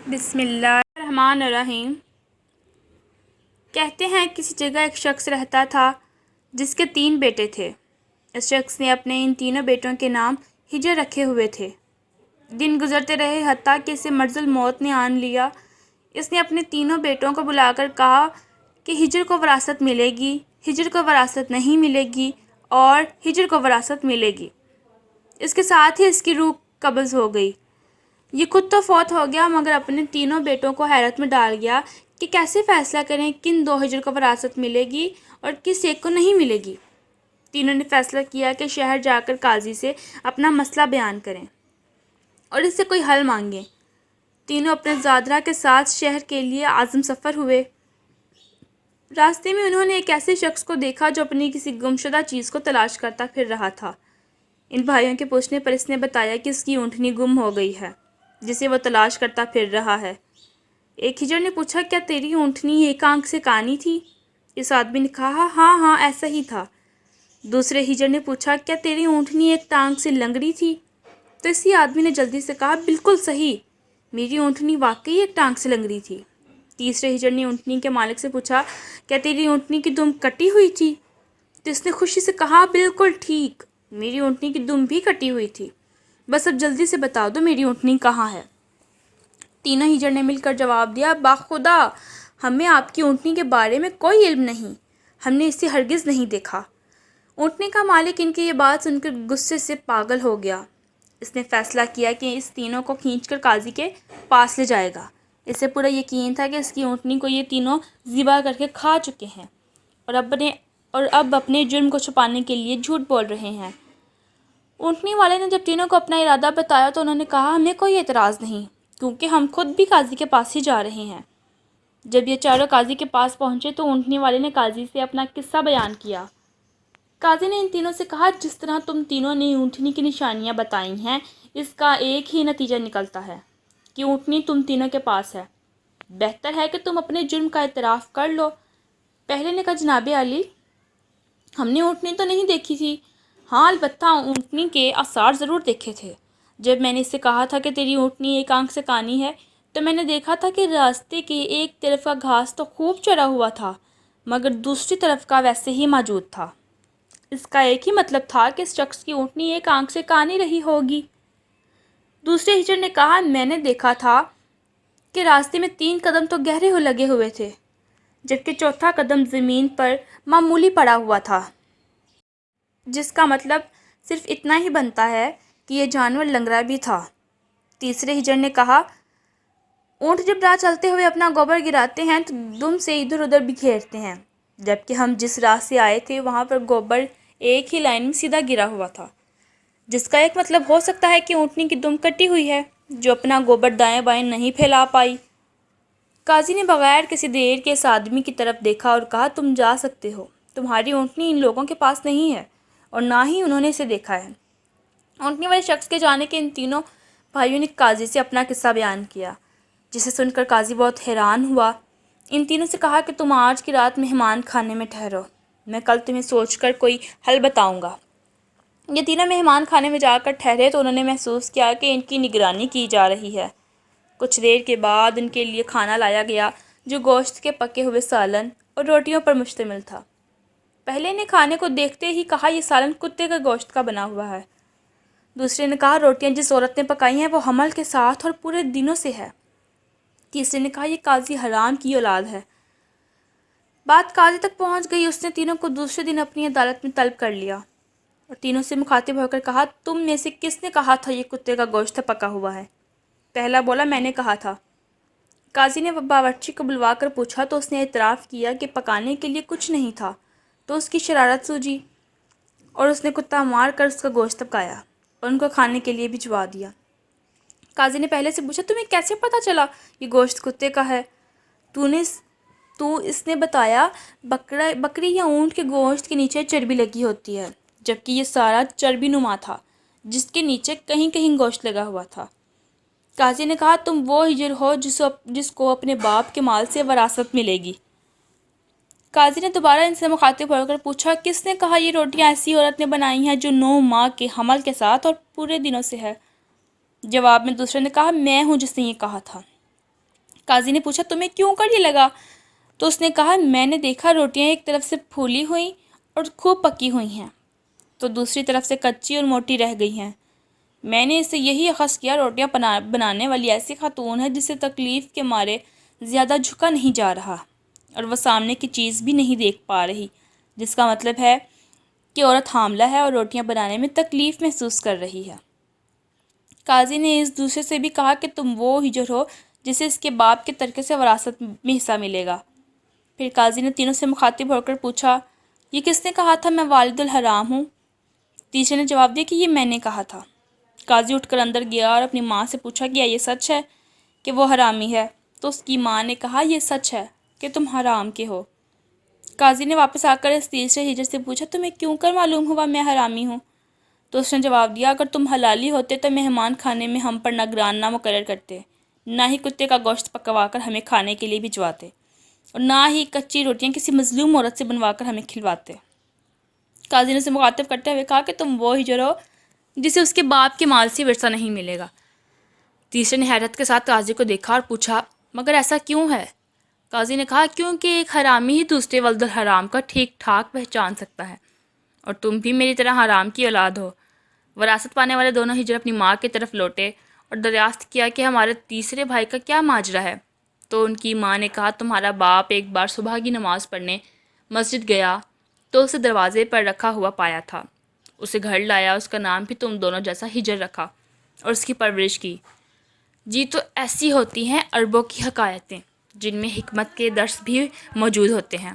بسم اللہ الرحمن الرحیم۔ کہتے ہیں کسی جگہ ایک شخص رہتا تھا جس کے 3 بیٹے تھے۔ اس شخص نے اپنے ان تینوں بیٹوں کے نام ہجر رکھے ہوئے تھے۔ دن گزرتے رہے حتیٰ کہ اسے مرض الموت نے آن لیا۔ اس نے اپنے تینوں بیٹوں کو بلا کر کہا کہ ہجر کو وراثت ملے گی، ہجر کو وراثت نہیں ملے گی اور ہجر کو وراثت ملے گی۔ اس کے ساتھ ہی اس کی روح قبض ہو گئی۔ یہ خود تو فوت ہو گیا مگر اپنے تینوں بیٹوں کو حیرت میں ڈال گیا کہ کیسے فیصلہ کریں کن 2 ہجر کو وراثت ملے گی اور کس ایک کو نہیں ملے گی۔ تینوں نے فیصلہ کیا کہ شہر جا کر قاضی سے اپنا مسئلہ بیان کریں اور اس سے کوئی حل مانگیں۔ تینوں اپنے زادرہ کے ساتھ شہر کے لیے عازم سفر ہوئے۔ راستے میں انہوں نے ایک ایسے شخص کو دیکھا جو اپنی کسی گمشدہ چیز کو تلاش کرتا پھر رہا تھا۔ ان بھائیوں کے پوچھنے پر اس نے بتایا کہ اس کی اونٹنی گم ہو گئی ہے جسے وہ تلاش کرتا پھر رہا ہے۔ ایک ہجڑ نے پوچھا، کیا تیری اونٹنی ایک آنکھ سے کانی تھی؟ اس آدمی نے کہا، ہاں ایسا ہی تھا۔ دوسرے ہجڑ نے پوچھا، کیا تیری اونٹنی ایک ٹانگ سے لنگڑی تھی؟ تو اسی آدمی نے جلدی سے کہا، بالکل صحیح، میری اونٹنی واقعی ایک ٹانگ سے لنگڑی تھی۔ تیسرے ہجڑ نے اونٹنی کے مالک سے پوچھا، کیا تیری اونٹنی کی دم کٹی ہوئی تھی؟ تو اس نے خوشی سے کہا، بالکل ٹھیک، میری اونٹنی کی دم بھی کٹی ہوئی تھی۔ بس اب جلدی سے بتا دو میری اونٹنی کہاں ہے؟ تینوں ہجڑ نے مل کر جواب دیا، باخدا، ہمیں آپ کی اونٹنی کے بارے میں کوئی علم نہیں، ہم نے اسے ہرگز نہیں دیکھا۔ اونٹنی کا مالک ان کی یہ بات سن کر غصے سے پاگل ہو گیا۔ اس نے فیصلہ کیا کہ اس تینوں کو کھینچ کر قاضی کے پاس لے جائے گا۔ اسے پورا یقین تھا کہ اس کی اونٹنی کو یہ تینوں ذبح کر کے کھا چکے ہیں اور اب اپنے جرم کو چھپانے کے لیے جھوٹ بول رہے ہیں۔ اونٹنی والے نے جب تینوں کو اپنا ارادہ بتایا تو انہوں نے کہا، ہمیں کوئی اعتراض نہیں کیونکہ ہم خود بھی قاضی کے پاس ہی جا رہے ہیں۔ جب یہ چاروں قاضی کے پاس پہنچے تو اونٹنی والے نے قاضی سے اپنا قصہ بیان کیا۔ قاضی نے ان تینوں سے کہا، جس طرح تم تینوں نے اونٹنی کی نشانیاں بتائی ہیں اس کا ایک ہی نتیجہ نکلتا ہے کہ اونٹنی تم تینوں کے پاس ہے۔ بہتر ہے کہ تم اپنے جرم کا اعتراف کر لو۔ پہلے نے کہا، جناب عالی، ہم نے اونٹنی تو نہیں دیکھی تھی، ہاں البتہ اونٹنی کے آثار ضرور دیکھے تھے۔ جب میں نے اس سے کہا تھا کہ تیری اونٹنی ایک آنکھ سے کانی ہے تو میں نے دیکھا تھا کہ راستے کے ایک طرف کا گھاس تو خوب چرا ہوا تھا مگر دوسری طرف کا ویسے ہی موجود تھا۔ اس کا ایک ہی مطلب تھا کہ اس شخص کی اونٹنی ایک آنکھ سے کانی رہی ہوگی۔ دوسرے ہجڑ نے کہا، میں نے دیکھا تھا کہ راستے میں 3 قدم تو گہرے لگے ہوئے تھے جبکہ چوتھا قدم زمین پر معمولی پڑا ہوا تھا، جس کا مطلب صرف اتنا ہی بنتا ہے کہ یہ جانور لنگڑا بھی تھا۔ تیسرے ہجڑ نے کہا، اونٹ جب راہ چلتے ہوئے اپنا گوبر گراتے ہیں تو دم سے ادھر ادھر بکھیرتے ہیں، جبکہ ہم جس راہ سے آئے تھے وہاں پر گوبر ایک ہی لائن میں سیدھا گرا ہوا تھا، جس کا ایک مطلب ہو سکتا ہے کہ اونٹنی کی دم کٹی ہوئی ہے جو اپنا گوبر دائیں بائیں نہیں پھیلا پائی۔ قاضی نے بغیر کسی دیر کے اس آدمی کی طرف دیکھا اور کہا، تم جا سکتے ہو، تمہاری اونٹنی ان لوگوں کے پاس نہیں ہے اور نہ ہی انہوں نے اسے دیکھا ہے۔ اونٹنی والے شخص کے جانے کے ان تینوں بھائیوں نے قاضی سے اپنا قصہ بیان کیا، جسے سن کر قاضی بہت حیران ہوا۔ ان تینوں سے کہا کہ تم آج کی رات مہمان خانے میں ٹھہرو، میں کل تمہیں سوچ کر کوئی حل بتاؤں گا۔ یہ تینوں مہمان خانے میں جا کر ٹھہرے تو انہوں نے محسوس کیا کہ ان کی نگرانی کی جا رہی ہے۔ کچھ دیر کے بعد ان کے لیے کھانا لایا گیا جو گوشت کے پکے ہوئے سالن اور روٹیوں پر مشتمل تھا۔ پہلے نے کھانے کو دیکھتے ہی کہا، یہ سالن کتے کا گوشت کا بنا ہوا ہے۔ دوسرے نے کہا، روٹیاں جس عورت نے پکائی ہیں وہ حمل کے ساتھ اور پورے دنوں سے ہے۔ تیسرے نے کہا، یہ قاضی حرام کی اولاد ہے۔ بات قاضی تک پہنچ گئی، اس نے تینوں کو دوسرے دن اپنی عدالت میں طلب کر لیا اور تینوں سے مخاطب ہو کر کہا، تم میں سے کس نے کہا تھا یہ کتے کا گوشت پکا ہوا ہے؟ پہلا بولا، میں نے کہا تھا۔ قاضی نے باورچی کو بلوا کر پوچھا تو اس نے اعتراف کیا کہ پکانے کے لیے کچھ نہیں تھا، تو اس کی شرارت سوجی اور اس نے کتا مار کر اس کا گوشت پکایا اور ان کو کھانے کے لیے بھجوا دیا۔ قاضی نے پہلے سے پوچھا، تمہیں کیسے پتہ چلا یہ گوشت کتے کا ہے؟ اس نے بتایا، بکری یا اونٹ کے گوشت کے نیچے چربی لگی ہوتی ہے جبکہ یہ سارا چربی نما تھا جس کے نیچے کہیں کہیں گوشت لگا ہوا تھا۔ قاضی نے کہا، تم وہ ہجر ہو جس کو اپنے باپ کے مال سے وراثت ملے گی۔ قاضی نے دوبارہ ان سے مخاطب ہو کر پوچھا، کس نے کہا یہ روٹیاں ایسی عورت نے بنائی ہیں جو 9 ماہ کے حمل کے ساتھ اور پورے دنوں سے ہے؟ جواب میں دوسرے نے کہا، میں ہوں جس نے یہ کہا تھا۔ قاضی نے پوچھا تمہیں کیوں کر یہ لگا؟ تو اس نے کہا میں نے دیکھا روٹیاں ایک طرف سے پھولی ہوئی اور خوب پکی ہوئی ہیں تو دوسری طرف سے کچی اور موٹی رہ گئی ہیں۔ میں نے اس سے یہی اخذ کیا روٹیاں بنانے والی ایسی خاتون ہے جسے تکلیف کے مارے زیادہ جھکا نہیں جا رہا اور وہ سامنے کی چیز بھی نہیں دیکھ پا رہی، جس کا مطلب ہے کہ عورت حاملہ ہے اور روٹیاں بنانے میں تکلیف محسوس کر رہی ہے۔ قاضی نے اس دوسرے سے بھی کہا کہ تم وہ ہجر ہو جسے اس کے باپ کے ترکے سے وراثت میں حصہ ملے گا۔ پھر قاضی نے تینوں سے مخاطب ہو کر پوچھا یہ کس نے کہا تھا میں والد الحرام ہوں؟ تیسرے نے جواب دیا کہ یہ میں نے کہا تھا۔ قاضی اٹھ کر اندر گیا اور اپنی ماں سے پوچھا کیا یہ سچ ہے کہ وہ حرامی ہے؟ تو اس کی ماں نے کہا یہ سچ ہے کہ تم حرام کے ہو۔ قاضی نے واپس آ کر اس تیسرے ہجر سے پوچھا تمہیں کیوں کر معلوم ہوا میں حرامی ہوں؟ تو اس نے جواب دیا اگر تم حلالی ہوتے تو مہمان خانے میں ہم پر نگران نہ مقرر کرتے، نہ ہی کتے کا گوشت پکوا کر ہمیں کھانے کے لیے بھجواتے اور نہ ہی کچی روٹیاں کسی مظلوم عورت سے بنوا کر ہمیں کھلواتے۔ قاضی نے اسے مخاطب کرتے ہوئے کہا کہ تم وہ ہجر ہو جسے اس کے باپ کے مال سے ورثہ نہیں ملے گا۔ تیسرے نے حیرت کے ساتھ قاضی کو دیکھا اور پوچھا مگر ایسا کیوں ہے؟ قاضی نے کہا کیونکہ ایک حرامی ہی دوسرے ولد الحرام کا ٹھیک ٹھاک پہچان سکتا ہے اور تم بھی میری طرح حرام کی اولاد ہو۔ وراثت پانے والے دونوں ہجر اپنی ماں کی طرف لوٹے اور دریافت کیا کہ ہمارے تیسرے بھائی کا کیا ماجرا ہے؟ تو ان کی ماں نے کہا تمہارا باپ ایک بار صبح کی نماز پڑھنے مسجد گیا تو اسے دروازے پر رکھا ہوا پایا تھا، اسے گھر لایا، اس کا نام بھی تم دونوں جیسا ہجر رکھا اور اس کی پرورش کی۔ جی تو ایسی ہوتی ہیں عربوں کی حکایتیں جن میں حکمت کے درس بھی موجود ہوتے ہیں۔